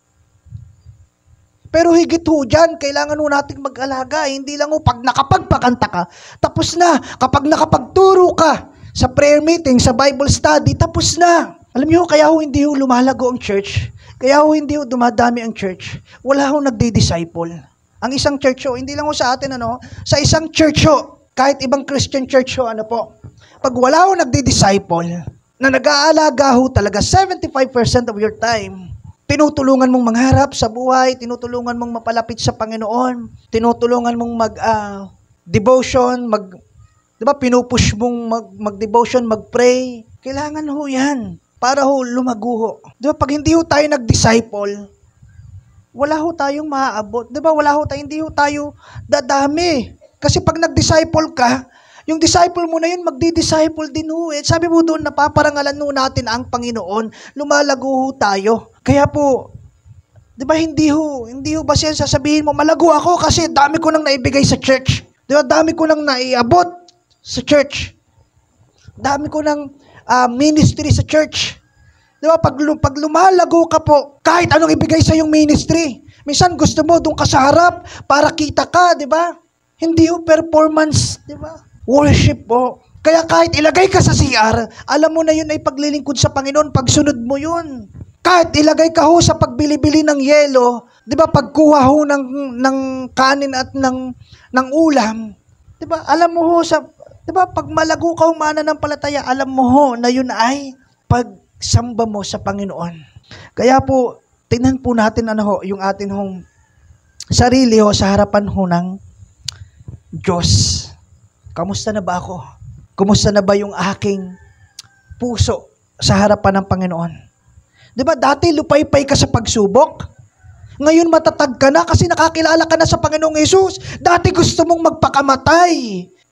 Pero higit ho dyan, kailangan ho nating mag-alaga. Hindi lang ho pag nakapagpakanta ka, tapos na. Kapag nakapagturo ka sa prayer meeting, sa Bible study, tapos na. Alam niyo, kaya ho hindi ho lumalago ang church. Kaya ho hindi ho dumadami ang church. Wala ho nagdi-disciple. Ang isang church ho, hindi lang ho sa atin, sa isang church ho, kahit ibang Christian church ho, pag wala ho nagdi-disciple, na nag-aalaga ho talaga 75% of your time, tinutulungan mong mangharap sa buhay, tinutulungan mong mapalapit sa Panginoon, tinutulungan mong mag-devotion, diba, pinupush mong mag-devotion, mag-pray. Kailangan ho yan para ho lumago ho. Diba, pag hindi ho tayo nag-disciple, wala ho tayong maaabot. Di ba? Hindi ho tayo dadami. Kasi pag nag-disciple ka, yung disciple mo na yun, magdi-disciple din ho. Eh. Sabi mo doon, napaparangalan ho natin ang Panginoon. Lumalago ho tayo. Kaya po, di ba hindi ho ba siya sasabihin mo, malago ako kasi dami ko nang naibigay sa church. Di ba? Dami ko nang naiabot sa church. Dami ko nang ministry sa church. Di ba? Pag lumalago ka po, kahit anong ibigay sa yung ministry. Minsan gusto mo doon ka sa harap para kita ka, di ba? Hindi ho performance, di ba? Worship po. Kaya kahit ilagay ka sa CR, alam mo na yun ay paglilingkod sa Panginoon, pagsunod mo yun. Kahit ilagay ka ho sa pagbili-bili ng yelo, di ba, pagkuha ho ng kanin at ng ulam, di ba, alam mo ho di ba, pag malago ka mananampalataya, alam mo ho na yun ay pagsamba mo sa Panginoon. Kaya po, tingnan po natin yung atin hong sarili ho sa harapan ho ng Diyos. Kamusta na ba ako? Kumusta na ba yung aking puso sa harapan ng Panginoon? Di ba, dati lupay-pay ka sa pagsubok? Ngayon matatag ka na kasi nakakilala ka na sa Panginoong Hesus. Dati gusto mong magpakamatay.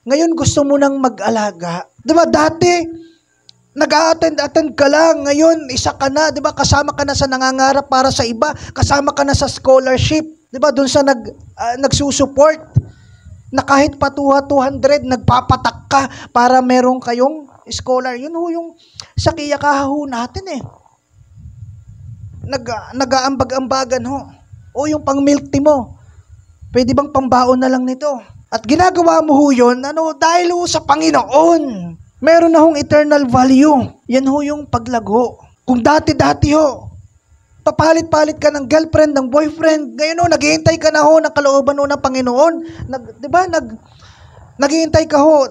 Ngayon gusto mo nang mag-alaga. Di ba, dati nag-a-attend ka lang. Ngayon, isa ka na. Di ba, kasama ka na sa nangangarap para sa iba. Kasama ka na sa scholarship. Di ba, dun sa nagsusupport. Na kahit pa 200, nagpapatak ka para meron kayong scholar. Yun ho yung sa kiyakaho natin eh. Nag-aambag-ambagan ho. O yung pang milk tea mo. Pwede bang pambaon na lang nito? At ginagawa mo ho yun, dahil ho sa Panginoon. Meron na hong eternal value. Yan ho yung paglago. Kung dati-dati ho, papalit-palit ka ng girlfriend, ng boyfriend. Ngayon naghihintay ka na ho ng kalooban ho ng Panginoon. Naghihintay ka ho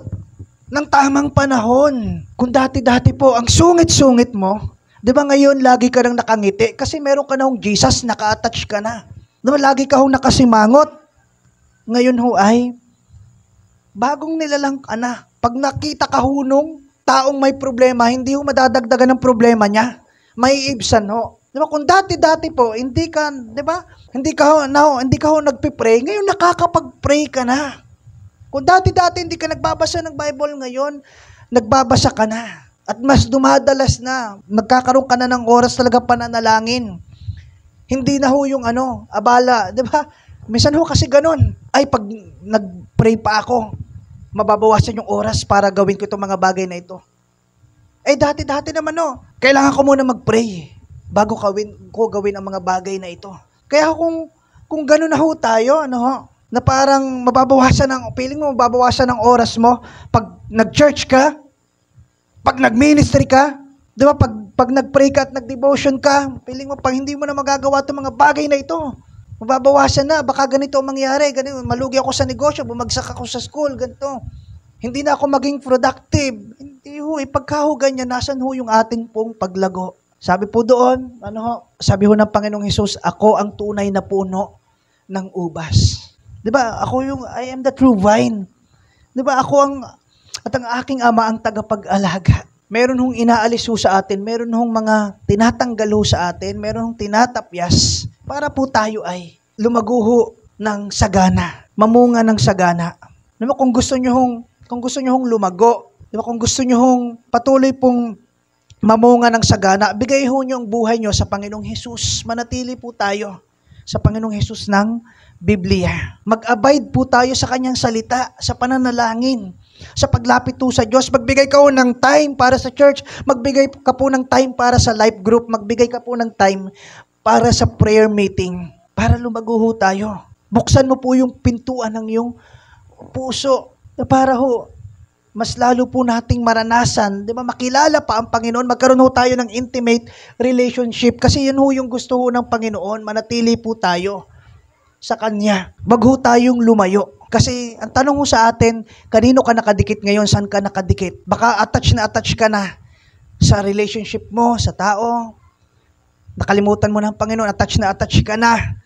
ng tamang panahon. Kung dati-dati po, ang sungit-sungit mo, di ba ngayon lagi ka nang nakangiti? Kasi meron ka na hong Jesus, naka-attach ka na. Di ba lagi ka hong nakasimangot? Ngayon ho ay, bagong nilalang ka na. Pag nakita ka ho nung taong may problema, hindi ho madadagdagan ng problema niya. May ibsan ho. Di ba, kung dati-dati po, hindi ka ho nagpipray, ngayon nakakapag-pray ka na. Kung dati-dati hindi ka nagbabasa ng Bible, ngayon, nagbabasa ka na. At mas dumadalas na, nagkakaroon ka na ng oras talaga pananalangin. Hindi na ho yung abala, di ba? Minsan ho kasi ganun, ay pag nag-pray pa ako, mababawasan yung oras para gawin ko itong mga bagay na ito. Eh dati-dati naman kailangan ko muna mag-pray bago ko gawin ang mga bagay na ito. Kaya kung gano'n na ho tayo, na parang feeling mo, mababawasan ng oras mo, pag nag-church ka, pag nag-ministry ka, di ba, pag nag-pray ka at nag-devotion ka, feeling mo, pag hindi mo na magagawa itong mga bagay na ito, mababawasan na, baka ganito ang mangyari, ganito, malugi ako sa negosyo, bumagsak ako sa school, ganito. Hindi na ako maging productive. Hindi ho, pagka ho ganyan, nasan ho yung ating pong paglago? Sabi po doon, sabi ho ng Panginoong Hesus, ako ang tunay na puno ng ubas. 'Di ba? I am the true vine. 'Di ba? Ang aking Ama ang tagapag-alaga. Meron hong inaalis ho sa atin, meron hong mga tinatanggal ho sa atin, meron hong tinatapyas para po tayo ay lumago ho ng sagana, mamunga ng sagana. 'Di ba? Kung gusto niyo hong lumago, 'di ba? Kung gusto niyo hong patuloy pong mamunga ng sagana, bigay ho niyo ang buhay niyo sa Panginoong Hesus. Manatili po tayo sa Panginoong Hesus ng Biblia. Mag-abide po tayo sa Kanyang salita, sa pananalangin, sa paglapit po sa Diyos. Magbigay ka po ng time para sa church, magbigay ka po ng time para sa life group, magbigay ka po ng time para sa prayer meeting, para lumago ho tayo. Buksan mo po yung pintuan ng iyong puso para ho mas lalo po nating maranasan, di ba, makilala pa ang Panginoon, magkaroon ho tayo ng intimate relationship, kasi yun ho yung gusto ho ng Panginoon, manatili po tayo sa Kanya. Wag ho tayong lumayo. Kasi ang tanong ho sa atin, kanino ka nakadikit ngayon, saan ka nakadikit? Baka attach ka na sa relationship mo, sa tao. Nakalimutan mo ng Panginoon, attach ka na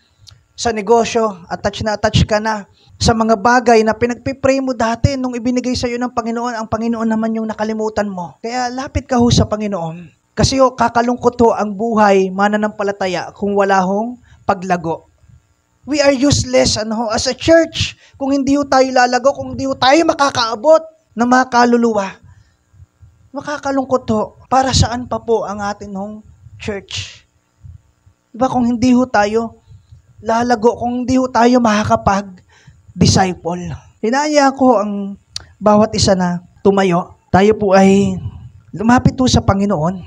sa negosyo, attach ka na sa mga bagay na pinagpipray mo dati nung ibinigay sa iyo ng Panginoon, ang Panginoon naman yung nakalimutan mo. Kaya lapit ka ho sa Panginoon. Kasi kakalungkot ho ang buhay mananampalataya kung wala hong paglago. We are useless as a church kung hindi tayo lalago, kung hindi tayo makakaabot ng mga kaluluwa. Makakalungkot ho. Para saan pa po ang atin church? Diba kung hindi tayo lalago, kung hindi tayo makakapag-disciple. Hinahayaan ko ang bawat isa na tumayo. Tayo po ay lumapit sa Panginoon.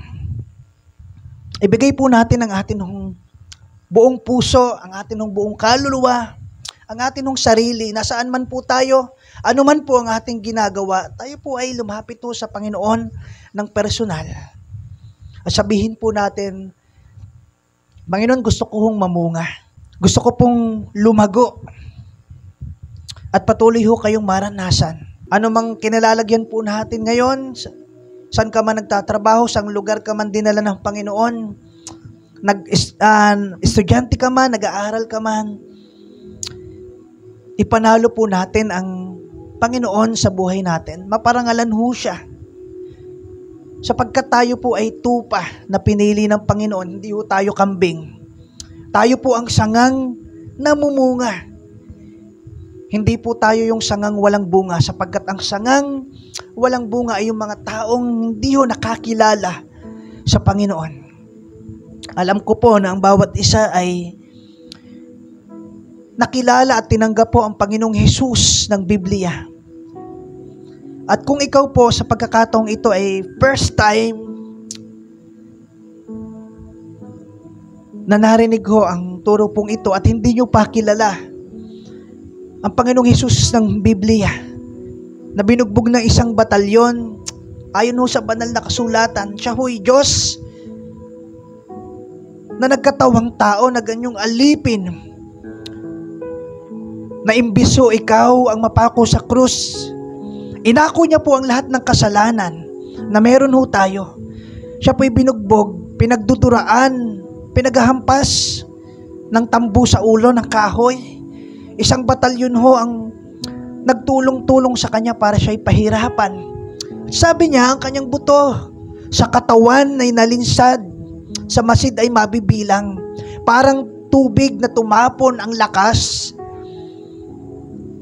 Ibigay po natin ang atin buong puso, ang atin buong kaluluwa, ang atin sarili, nasaan man po tayo, ano man po ang ating ginagawa, tayo po ay lumapit sa Panginoon ng personal. At sabihin po natin, Panginoon, gusto ko mamunga. Gusto ko pong lumago. At patuloy kayong maranasan. Ano mang kinalalagyan po natin ngayon, saan ka man nagtatrabaho, saan lugar ka man dinala ng Panginoon, estudyante ka man, nag-aaral ka man, ipanalo po natin ang Panginoon sa buhay natin. Maparangalan siya. Sapagkat tayo po ay tupa na pinili ng Panginoon, hindi tayo kambing. Tayo po ang sangang namumunga. Hindi po tayo yung sangang walang bunga, sapagkat ang sangang walang bunga ay yung mga taong hindi nakakilala sa Panginoon. Alam ko po na ang bawat isa ay nakilala at tinanggap po ang Panginoong Hesus ng Biblia. At kung ikaw po sa pagkakataong ito ay first time na narinig ang turo pong ito at hindi nyo pa kilala ang Panginoong Hesus ng Biblia na binugbog ng isang batalyon ayon sa banal na kasulatan, siya ho'y Diyos na nagkatawang tao na ganyong alipin na imbiso ikaw ang mapako sa krus. Inako niya po ang lahat ng kasalanan na meron tayo. Siya po'y binugbog, pinagduduraan, pinaghahampas ng tambo sa ulo ng kahoy. Isang batalyon ang nagtulong-tulong sa kanya para siya'y pahirapan. Sabi niya, ang kanyang buto sa katawan ay nalinsad, sa masid ay mabibilang. Parang tubig na tumapon ang lakas.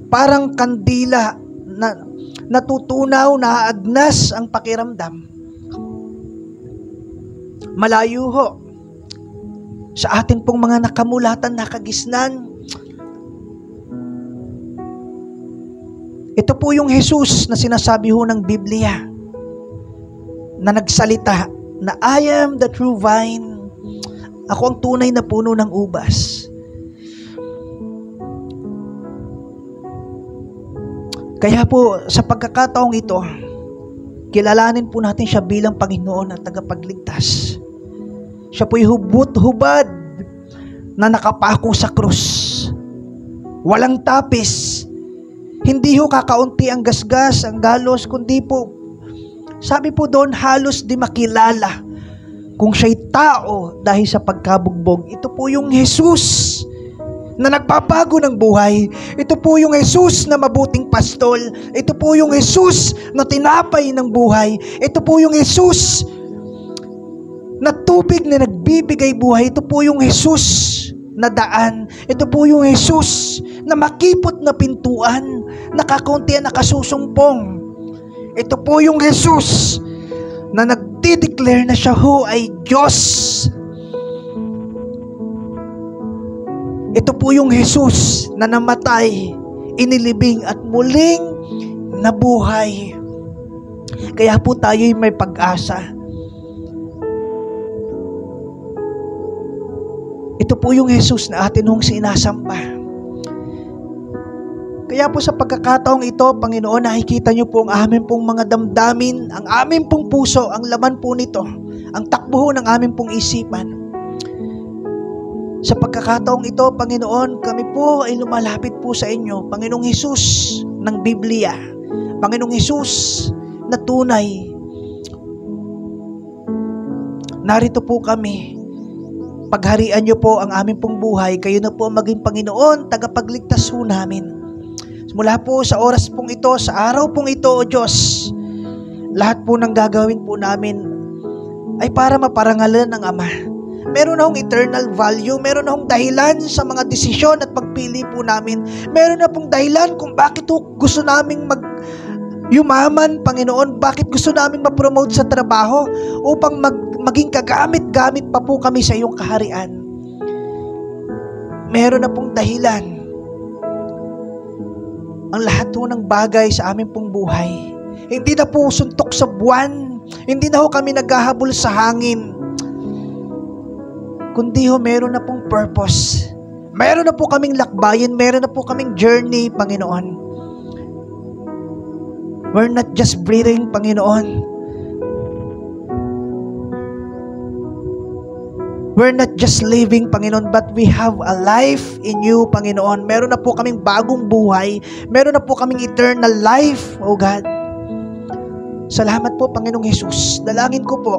Parang kandila na natutunaw, naagnas ang pakiramdam. Malayo sa atin pong mga nakamulatan, nakagisnan. Ito po yung Jesus na sinasabi ng Biblia na nagsalita na I am the true vine. Ako ang tunay na puno ng ubas. Kaya po, sa pagkakataong ito, kilalanin po natin siya bilang Panginoon at tagapagligtas. Siya po'y hubot-hubad na nakapako sa krus. Walang tapis. Hindi kakaunti ang gasgas, ang galos, kundi po, sabi po doon, halos di makilala kung siya'y tao dahil sa pagkabugbog. Ito po yung Jesus na nagpapago ng buhay. Ito po yung Jesus na mabuting pastol. Ito po yung Jesus na tinapay ng buhay. Ito po yung Jesus na tubig na nagbibigay buhay. Ito po yung Jesus na daan. Ito po yung Jesus na makipot na pintuan, nakakunti na nakasusumpong. Ito po yung Jesus na nagdideclare na siya ay Diyos. Ito po yung Jesus na namatay, inilibing at muling nabuhay. Kaya po tayo'y may pag-asa. Ito po yung Jesus na atin sinasamba. Kaya po sa pagkakataong ito, Panginoon, nakikita niyo po ang amin pong mga damdamin, ang amin pong puso, ang laman po nito, ang takbo ng amin pong isipan. Sa pagkakataong ito, Panginoon, kami po ay lumalapit po sa inyo, Panginoong Hesus ng Biblia, Panginoong Hesus na tunay. Narito po kami. Pagharian niyo po ang aming pong buhay. Kayo na po ang maging Panginoon, tagapagligtas po namin. Mula po sa oras pong ito, sa araw pong ito, O Diyos, lahat po ng gagawin po namin ay para maparangalan ng Ama, Meron na hong eternal value. Meron na hong dahilan sa mga desisyon at pagpili po namin. Meron na pong dahilan kung bakit gusto naming yumaman, Panginoon. Bakit gusto naming ma-promote sa trabaho upang maging kagamit-gamit pa po kami sa iyong kaharian. Meron na pong dahilan. Ang lahat po ng bagay sa aming pong buhay. Hindi na po suntok sa buwan. Hindi na ho kami naghahabol sa hangin. Kundi ho, meron na pong purpose. Meron na po kaming lakbayin. Meron na po kaming journey, Panginoon. We're not just breathing, Panginoon. We're not just living, Panginoon, but we have a life in you, Panginoon. Meron na po kaming bagong buhay. Meron na po kaming eternal life, O God. Salamat po, Panginoong Jesus. Dalangin ko po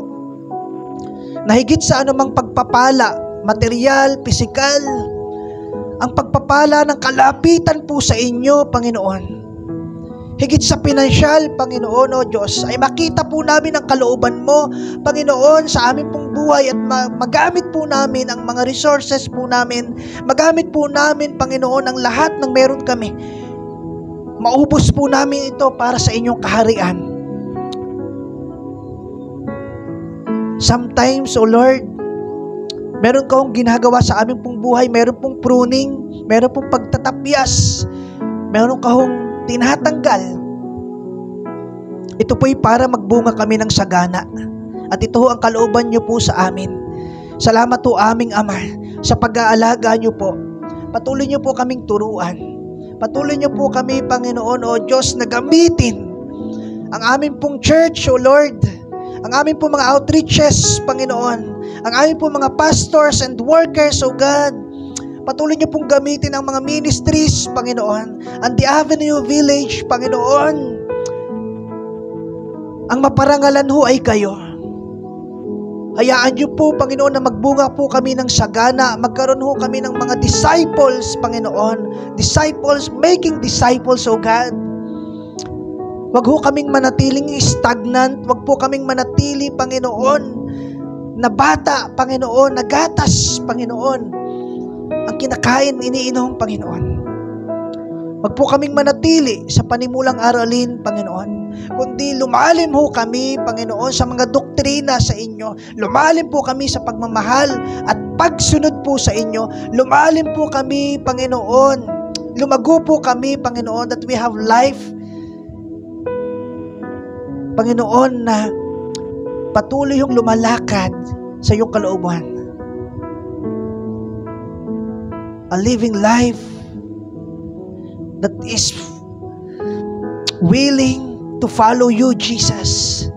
na higit sa anumang pagpapala, material, pisikal, ang pagpapala ng kalapitan po sa inyo, Panginoon. Higit sa pinansyal, Panginoon, O Diyos, ay makita po namin ang kalooban mo, Panginoon, sa aming pong buhay at magamit po namin ang mga resources po namin. Magamit po namin, Panginoon, ang lahat ng meron kami. Maubos po namin ito para sa inyong kaharian. Sometimes, O Lord, meron kang ginagawa sa aming pong buhay, meron pong pruning, meron pong pagtatapyas, meron kang tinatanggal. Ito po'y para magbunga kami ng sagana. At ito ho ang kalooban niyo po sa amin. Salamat po aming Ama sa pag-aalaga niyo po. Patuloy niyo po kaming turuan. Patuloy niyo po kami, Panginoon, O Diyos, na gamitin ang aming pong church, O Lord, ang aming pong mga outreaches, Panginoon, ang aming pong mga pastors and workers, O God. Patuloy niyo pong gamitin ang mga ministries, Panginoon, ang The Avenue Village, Panginoon. Ang maparangalan ho ay kayo. Hayaan niyo po, Panginoon, na magbunga po kami ng sagana. Magkaroon ho kami ng mga disciples, Panginoon. Disciples, making disciples, O God. Wag ho kaming manatiling stagnant. Wag po kaming manatili, Panginoon, na bata, Panginoon, na gatas, Panginoon. Ang kinakain, iniinom, Panginoon. Wag po kaming manatili sa panimulang aralin, Panginoon. Kundi lumalim ho kami, Panginoon, sa mga doktrina sa inyo. Lumalim po kami sa pagmamahal at pagsunod po sa inyo. Lumalim po kami, Panginoon. Lumago po kami, Panginoon, that we have life, Panginoon, na patuloy yung lumalakad sa iyong kalooban. A living life that is willing to follow you, Jesus.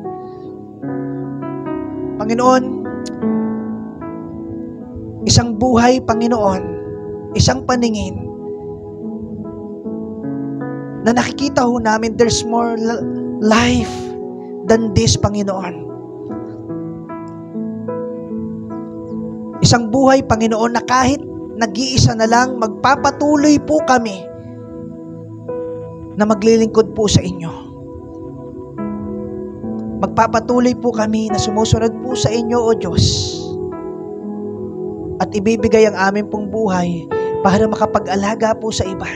Panginoon, isang buhay, Panginoon, isang paningin na nakikita ho namin there's more life than this, Panginoon. Isang buhay, Panginoon, na kahit nag-iisa na lang, magpapatuloy po kami na maglilingkod po sa inyo. Magpapatuloy po kami na sumusunod po sa inyo, O Diyos. At ibibigay ang aming pong buhay para makapag-alaga po sa iba.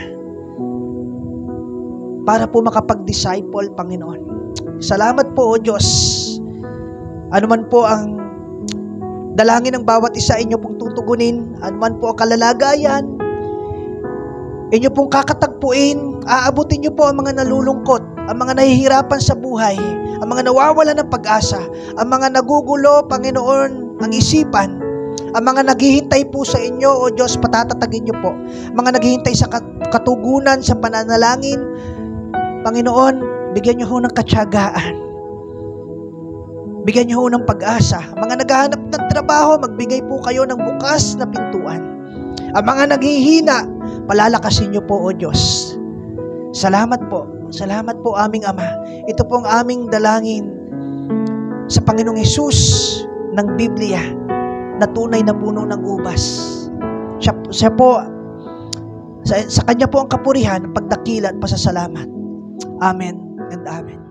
Para po makapag-disciple, Panginoon. Salamat po, O Diyos. Ano man po ang dalangin ng bawat isa, inyo pong tutugunin. Ano man po ang kalalagayan, inyo pong kakatagpuin. Aabutin nyo po ang mga nalulungkot, ang mga nahihirapan sa buhay, ang mga nawawala ng pag-asa, ang mga nagugulo, Panginoon, ang isipan, ang mga naghihintay po sa inyo, O Diyos, patatatagin nyo po. Mga naghihintay sa katugunan, sa pananalangin, Panginoon, bigyan nyo ho ng katyagaan. Bigyan niyo ho ng pag-asa. Mga naghahanap ng trabaho, magbigay po kayo ng bukas na pintuan. Ang mga naghihina, palalakasin niyo po, O Diyos. Salamat po. Salamat po, aming Ama. Ito po ang aming dalangin sa Panginoong Hesus ng Biblia na tunay na puno ng ubas. Siya po, sa Kanya po ang kapurihan, pagdakila at pasasalamat. Amen and amen.